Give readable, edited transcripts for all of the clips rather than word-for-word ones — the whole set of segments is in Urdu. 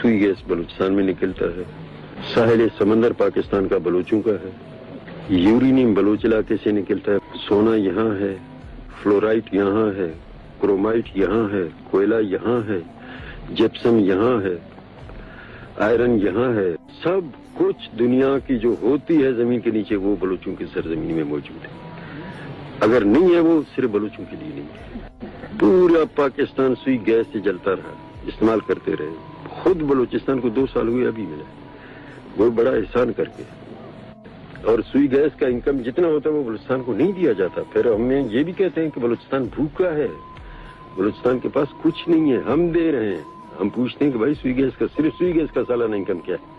سوئی گیس بلوچستان میں نکلتا ہے، ساحل سمندر پاکستان کا بلوچوں کا ہے، یورینیم بلوچ علاقے سے نکلتا ہے، سونا یہاں ہے، فلورائٹ یہاں ہے، کرومائٹ یہاں ہے، کوئلہ یہاں ہے، جپسم یہاں ہے، آئرن یہاں ہے، سب کچھ دنیا کی جو ہوتی ہے زمین کے نیچے وہ بلوچوں کی سرزمین میں موجود ہے۔ اگر نہیں ہے وہ صرف بلوچوں کے لیے نہیں ہے۔ پورا پاکستان سوئی گیس سے جلتا رہا، استعمال کرتے رہے، خود بلوچستان کو 2 سال ہوئے ابھی ملا، وہ بڑا احسان کر کے۔ اور سوئی گیس کا انکم جتنا ہوتا ہے وہ بلوچستان کو نہیں دیا جاتا۔ پھر ہم یہ بھی کہتے ہیں کہ بلوچستان بھوکا ہے، بلوچستان کے پاس کچھ نہیں ہے، ہم دے رہے ہیں۔ ہم پوچھتے ہیں کہ بھائی سوئی گیس کا صرف سوئی گیس کا سالانہ انکم کیا ہے؟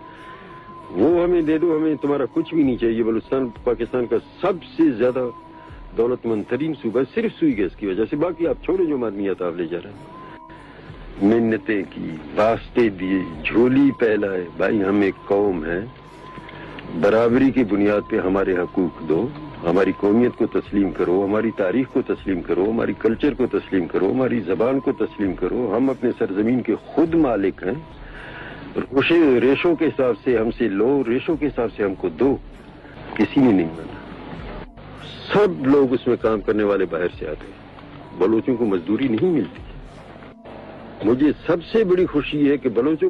وہ ہمیں دے دو، ہمیں تمہارا کچھ بھی نہیں چاہیے۔ بلوچستان پاکستان کا سب سے زیادہ دولت مند ترین صوبہ صرف سوئی گیس کی وجہ سے، باقی آپ چھوڑے جو مادنیات آپ لے جا رہے ہیں۔ منتیں کی، واسطے دیے، جھولی پھیلائے، بھائی ہم ایک قوم ہے، برابری کی بنیاد پہ ہمارے حقوق دو، ہماری قومیت کو تسلیم کرو، ہماری تاریخ کو تسلیم کرو، ہماری کلچر کو تسلیم کرو، ہماری زبان کو تسلیم کرو۔ ہم اپنے سرزمین کے خود مالک ہیں، ریشوں کے حساب سے ہم سے لو، ریشوں کے حساب سے ہم کو دو۔ کسی نے نہیں مانا، سب لوگ اس میں کام کرنے والے باہر سے آتے ہیں، بلوچوں کو مزدوری نہیں ملتی۔ مجھے سب سے بڑی خوشی ہے کہ بلوچوں